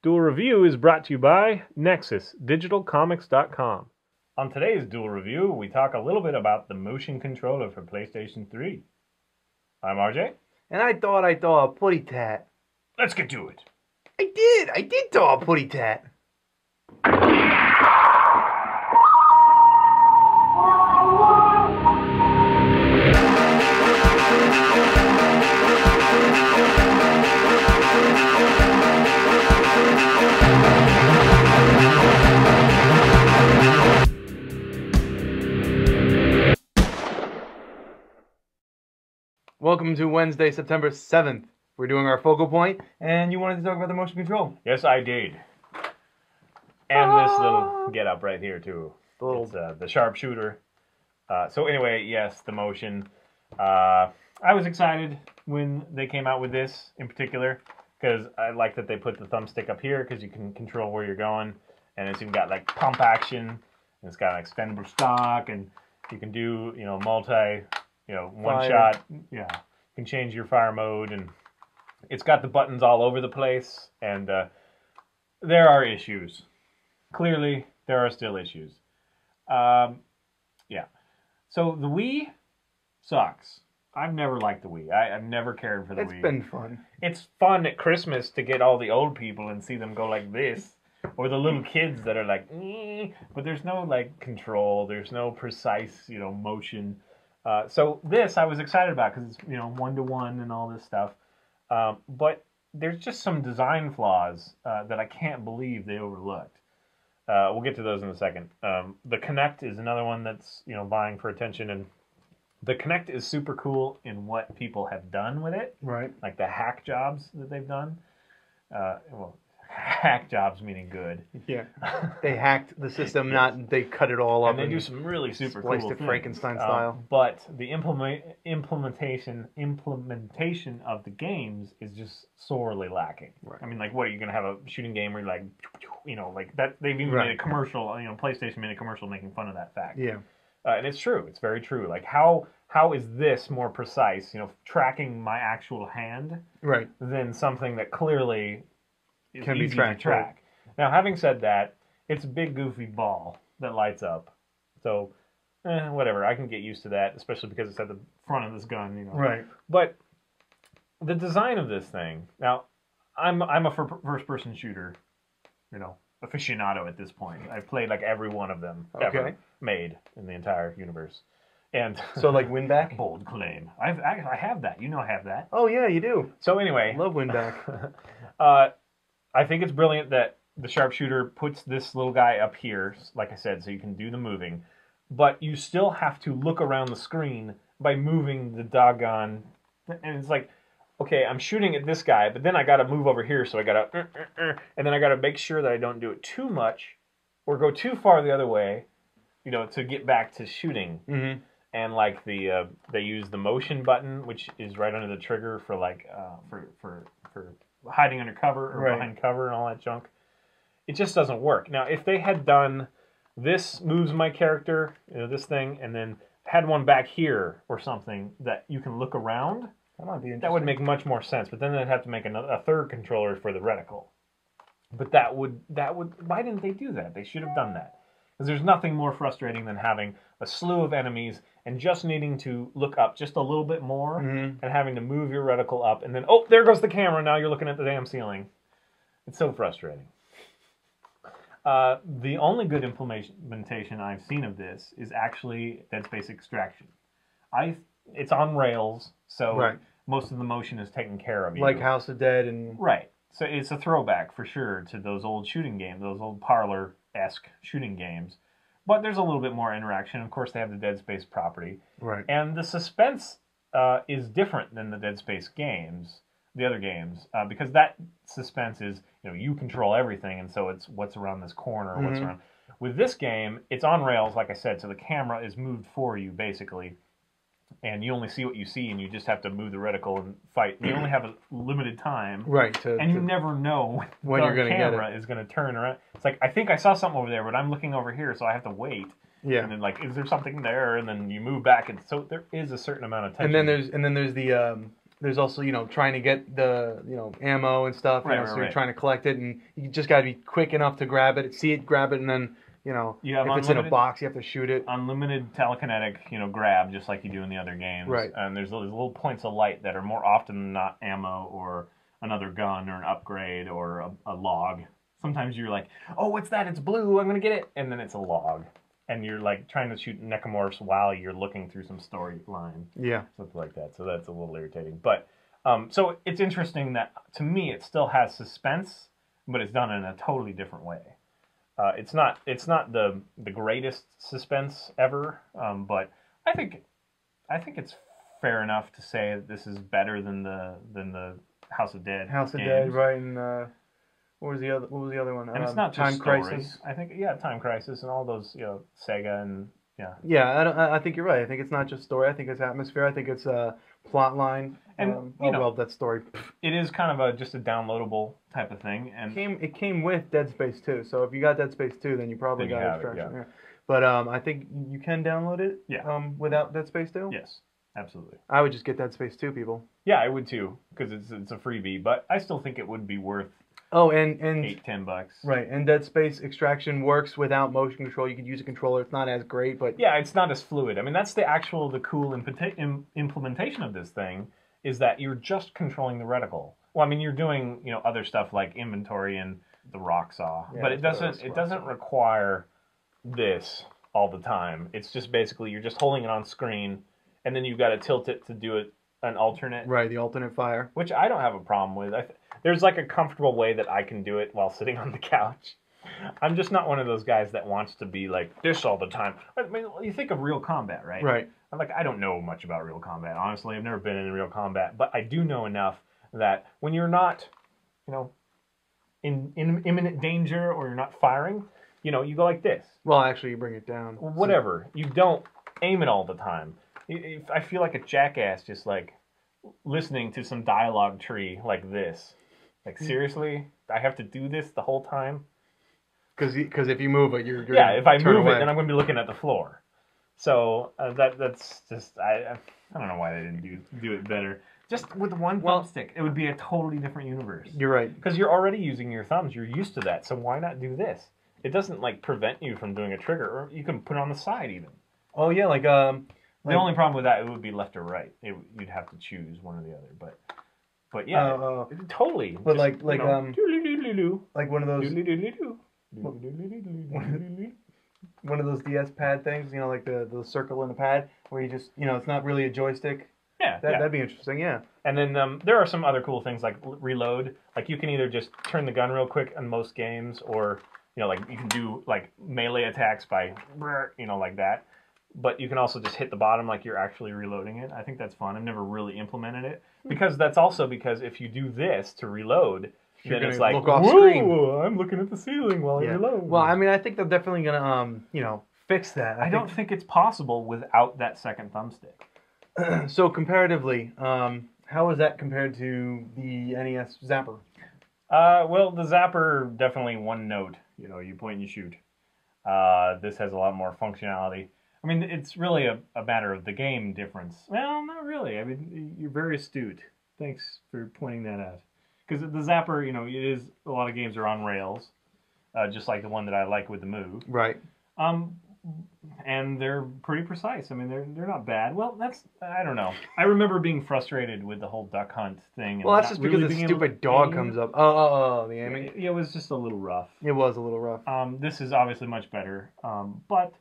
Duel Review is brought to you by NexusDigitalComics.com. On today's Duel Review, we talk a little bit about the motion controller for PlayStation 3. I'm RJ. And I thought I saw a putty tat. Let's get to it. I did saw a putty tat. Welcome to Wednesday, September 7th. We're doing our focal point, and you wanted to talk about the motion control. Yes, I did. And this little get-up right here, too. It's the Sharpshooter. So anyway, yes, the motion. I was excited when they came out with this in particular, because I like that they put the thumbstick up here, because you can control where you're going. And it's even got, like, pump action, and it's got an extendable stock, and you can do, multi... one shot, you can change your fire mode, and it's got the buttons all over the place, and there are issues. Clearly, there are still issues. So the Wii sucks. I've never liked the Wii. I've never cared for the Wii. It's been fun. It's fun at Christmas to get all the old people and see them go like this, or the little kids that are like, but there's no, like, control. There's no precise, motion. So this I was excited about because it's, one-to-one and all this stuff. But there's just some design flaws that I can't believe they overlooked. We'll get to those in a second. The Kinect is another one that's, vying for attention. And the Kinect is super cool in what people have done with it. Right. Like the hack jobs that they've done. Hack jobs meaning good. Yeah. They hacked the system, they cut it all up. And they do some really super cool things. Frankenstein style. But the implementation of the games is just sorely lacking. Right. I mean, like, what, are you going to have a shooting game where you're like, like that? They've even made a commercial, PlayStation made a commercial making fun of that fact. Yeah. And it's true. It's very true. Like, how is this more precise, tracking my actual hand than something that clearly... can be tracked. Right. Now, having said that, it's a big goofy ball that lights up. So, whatever. I can get used to that, especially because it's at the front of this gun, Right. But the design of this thing. Now, I'm a first-person shooter, aficionado at this point. I've played like every one of them ever made in the entire universe. And so, like, Winback? Bold claim. I have that. I have that. Oh yeah, you do. So anyway, love Winback. I think it's brilliant that the Sharpshooter puts this little guy up here, like I said, so you can do the moving. But you still have to look around the screen by moving the doggone... And it's like, okay, I'm shooting at this guy, but then I got to move over here, so I got to... and then I got to make sure that I don't do it too much or go too far the other way, to get back to shooting. Mm-hmm. And, like, they use the motion button, which is right under the trigger for, like, for hiding under cover or behind cover and all that junk. It just doesn't work. Now, if they had done this moves my character, this thing, and then had one back here or something that you can look around, that would make much more sense. But then they'd have to make a third controller for the reticle. But that would why didn't they do that? They should have done that. Because there's nothing more frustrating than having a slew of enemies and just needing to look up just a little bit more and having to move your reticle up. And then, oh, there goes the camera. Now you're looking at the damn ceiling. It's so frustrating. The only good implementation I've seen of this is actually Dead Space Extraction. It's on rails, so most of the motion is taken care of. Like House of Dead and... Right. So it's a throwback, for sure, to those old shooting games, those old parlor-esque shooting games. But there's a little bit more interaction. Of course, they have the Dead Space property. Right. And the suspense is different than the Dead Space games, the other games, because that suspense is, you control everything, and so it's what's around this corner, what's around... With this game, it's on rails, like I said, so the camera is moved for you, basically. And you only see what you see, and you just have to move the reticle and fight. You only have a limited time. Right. And you never know when the camera is going to turn around. It's like, I think I saw something over there, but I'm looking over here, so I have to wait. Yeah. And then, like, is there something there? And then you move back, and so there is a certain amount of tension. And then there's the there's also, trying to get the, ammo and stuff. So you're trying to collect it, and you just got to be quick enough to grab it, see it, grab it, and then, if it's in a box, you have to shoot it. Unlimited telekinetic, grab, just like you do in the other games. Right. And there's those little points of light that are more often than not ammo or another gun or an upgrade or a log. Sometimes you're like, oh, what's that? It's blue. I'm going to get it. And then it's a log. And you're like trying to shoot necromorphs while you're looking through some storyline. Yeah. Something like that. So that's a little irritating. But so it's interesting that, to me, it still has suspense, but it's done in a totally different way. It's not the greatest suspense ever, but I think it's fair enough to say that this is better than the House of Dead. House of Dead, right? And what was the other one? And it's not just Time story. Crisis. I think Time Crisis and all those Sega and yeah. Yeah, I think you're right. I think it's not just story. I think it's atmosphere. I think it's a plot line. And well, that story. It is kind of just a downloadable type of thing. And it came with Dead Space 2. So if you got Dead Space 2, then you probably got Extraction. Yeah. But I think you can download it. Yeah. Without Dead Space 2. Yes, absolutely. I would just get Dead Space 2, people. Yeah, I would too, because it's a freebie. But I still think it would be worth. Oh, and $8-10. Right, and Dead Space Extraction works without motion control. You could use a controller. It's not as great, but yeah, it's not as fluid. I mean, that's the cool implementation of this thing, is that you're just controlling the reticle. Well, I mean, you're doing other stuff like inventory and the rock saw, but it doesn't require this all the time. It's just basically you're just holding it on screen, and then you've got to tilt it to do it an alternate. Right, the alternate fire, which I don't have a problem with. There's like a comfortable way that I can do it while sitting on the couch. I'm just not one of those guys that wants to be like this all the time. I mean, you think of Real Combat, right? Right. I don't know much about Real Combat. Honestly, I've never been in Real Combat, but I do know enough that when you're not, in imminent danger or you're not firing, you go like this. Well, actually, you bring it down. Whatever. You don't aim it all the time. I feel like a jackass just like listening to some dialogue tree like this. Like, seriously? I have to do this the whole time? Because if you move it, you're if I move it, then I'm going to be looking at the floor. So that's just I don't know why they didn't do it better. Just with one thumbstick, it would be a totally different universe. You're right. Because you're already using your thumbs. You're used to that. So why not do this? It doesn't prevent you from doing a trigger, or you can put it on the side even. Oh yeah, the only problem with that, it would be left or right. You'd have to choose one or the other. But yeah, totally. But just, like one of those one of those DS pad things, like the circle in the pad where you just it's not really a joystick. Yeah, that'd be interesting. Yeah. And then there are some other cool things like reload. Like you can either just turn the gun real quick on most games, or you can do melee attacks by like that. But you can also just hit the bottom like you're actually reloading it. I think that's fun. I've never really implemented it. Because if you do this to reload, then it's like, look off screen. I'm looking at the ceiling while I reload. Well, I mean, I think they're definitely going to, fix that. I don't think it's possible without that second thumbstick. So comparatively, how is that compared to the NES Zapper? Well, the Zapper, definitely one note. You point and you shoot. This has a lot more functionality. I mean, it's really a matter of the game difference. Well, not really. I mean, you're very astute. Thanks for pointing that out. Because the Zapper, it is, a lot of games are on rails, just like the one that I like with the Move. Right. And they're pretty precise. I mean, they're not bad. Well, I don't know. I remember being frustrated with the whole duck hunt thing. Well, that's just because the stupid dog comes up. Oh, the aiming. It was just a little rough. It was a little rough. This is obviously much better. But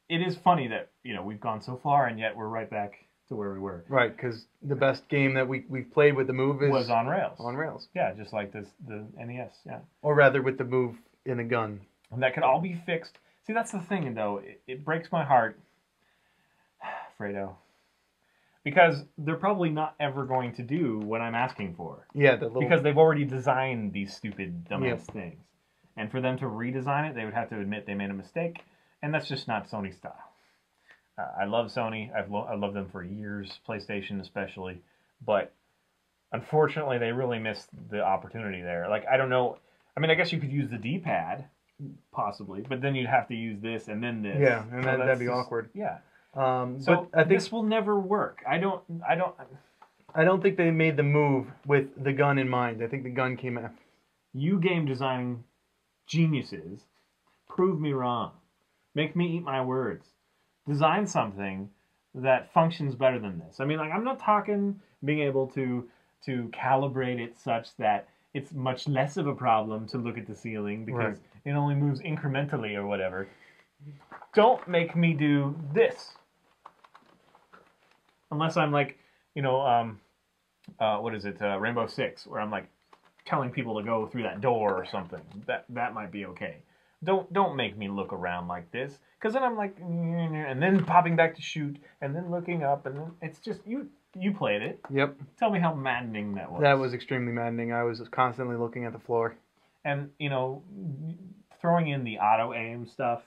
it is funny that, we've gone so far and yet we're right back to where we were. Right, because the best game that we've played with the Move was on rails. On rails. Yeah, just like the NES, yeah. Or rather with the Move in a gun. And that could all be fixed. See, that's the thing, though. It breaks my heart, Fredo. Because they're probably not ever going to do what I'm asking for. Yeah, because they've already designed these stupid, dumbass things. And for them to redesign it, they would have to admit they made a mistake. And that's just not Sony style. I love Sony. I've loved them for years, PlayStation especially. But unfortunately, they really missed the opportunity there. I don't know. I mean, I guess you could use the D-pad, possibly. But then you'd have to use this and then this. Yeah, and that'd be awkward. Yeah. So I think this will never work. I don't. I don't think they made the move with the gun in mind. I think the gun came after. You game designing geniuses, prove me wrong. Make me eat my words. Design something that functions better than this. I mean, like, I'm not talking being able to calibrate it such that it's much less of a problem to look at the ceiling because it only moves incrementally or whatever. Don't make me do this. Unless I'm like, you know, what is it, Rainbow Six, where I'm like telling people to go through that door or something. That might be okay. Don't make me look around like this, because then I'm like, and then popping back to shoot, and then looking up, and then it's just you played it. Yep. Tell me how maddening that was. That was extremely maddening. I was constantly looking at the floor. And you know, throwing in the auto aim stuff,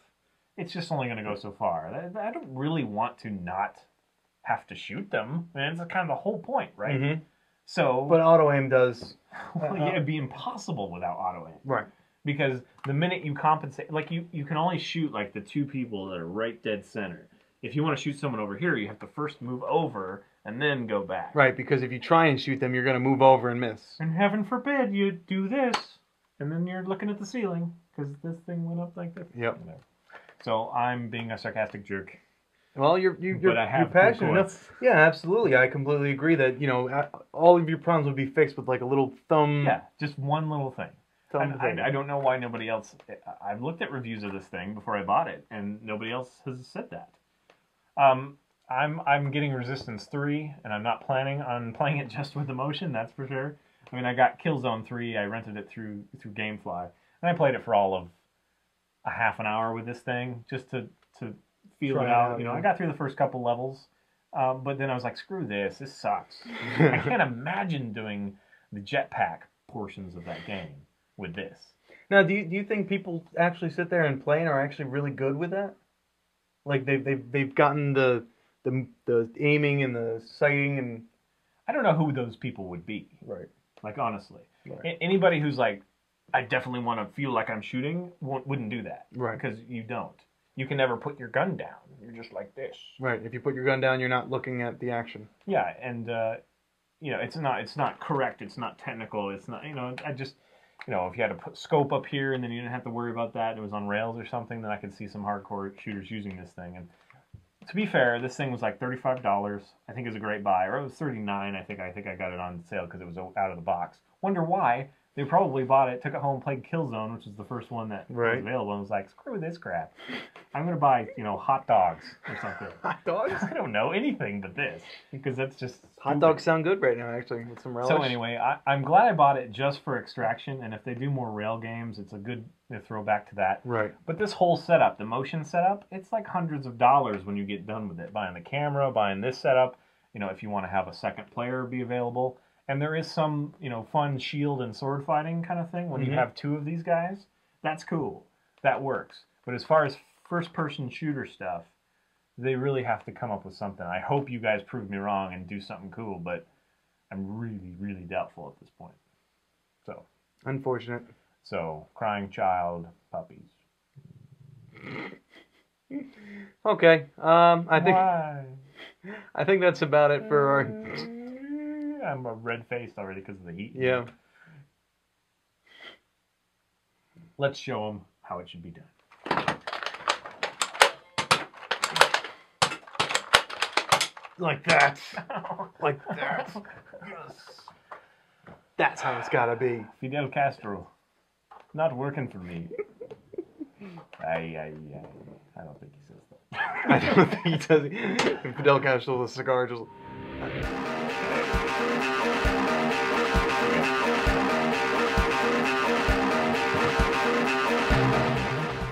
it's just only going to go so far. I don't really want to not have to shoot them. I mean, it's kind of the whole point, right? Mm-hmm. So, but auto aim does. Well, yeah, it'd be impossible without auto aim. Right. Because the minute you compensate, like you can only shoot like the two people that are right dead center. If you want to shoot someone over here, you have to first move over and then go back. Right, because if you try and shoot them, you're going to move over and miss. And heaven forbid you do this, and then you're looking at the ceiling because this thing went up like this. Yep. You know. So I'm being a sarcastic jerk. Well, you're passionate enough. Yeah, absolutely. I completely agree that, you know, all of your problems would be fixed with like a little thumb. Yeah, just one little thing. I don't know why nobody else. I've looked at reviews of this thing before I bought it, and nobody else has said that. I'm getting Resistance 3, and I'm not planning on playing it just with the motion. That's for sure. I mean, I got Killzone 3. I rented it through GameFly, and I played it for all of a half an hour with this thing just to feel it out. You know, I got through the first couple levels, but then I was like, screw this. This sucks. I can't imagine doing the jetpack portions of that game with this. Now, do you think people actually sit there and play and are actually really good with that? Like they've gotten the aiming and the sighting, and I don't know who those people would be. Right. Like, honestly. Right. Anybody who's like, I definitely want to feel like I'm shooting wouldn't do that. Right. Because you don't. You can never put your gun down. You're just like this. Right. If you put your gun down, you're not looking at the action. Yeah, and you know, it's not correct. It's not technical. It's not, you know, I just, you know, if you had to put scope up here and then you didn't have to worry about that, and it was on rails or something, then I could see some hardcore shooters using this thing. And to be fair, this thing was like $35. I think it was a great buy, or it was $39. I think I got it on sale because it was out of the box. Wonder why? They probably bought it, took it home, played Killzone, which is the first one that was available, and was like, screw this crap. I'm going to buy, you know, hot dogs or something. Hot dogs? I don't know anything but this, because that's just stupid. Hot dogs sound good right now, actually, with some relish. So anyway, I'm glad I bought it just for Extraction, and if they do more rail games, it's a good throwback to that. Right. But this whole setup, the motion setup, it's like hundreds of dollars when you get done with it. Buying the camera, buying this setup, you know, if you want to have a second player be available. And there is some, you know, fun shield and sword fighting kind of thing when you have two of these guys. That's cool. That works. But as far as first-person shooter stuff, they really have to come up with something. I hope you guys prove me wrong and do something cool, but I'm really, really doubtful at this point. So. Unfortunate. So, crying child, puppies. Okay. I think that's about it for our... I'm red-faced already because of the heat. Yeah. Let's show them how it should be done. Like that. Like that. Yes. That's how it's gotta be. Fidel Castro. Not working for me. I don't think he says that. I don't think he does. Fidel Castro with a cigar just...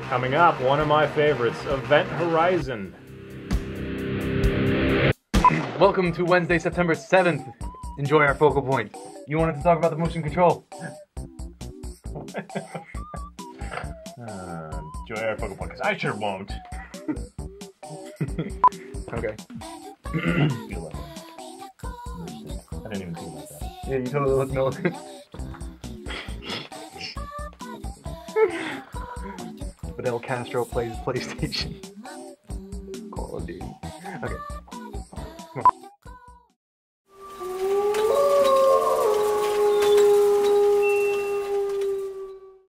Coming up, one of my favorites, Event Horizon. Welcome to Wednesday, September 7th. Enjoy our focal point. You wanted to talk about the motion control. Enjoy our focal point, because I sure won't. Okay. Feel like that. I didn't even feel like that. Yeah, you totally look militant. Fidel Castro plays PlayStation.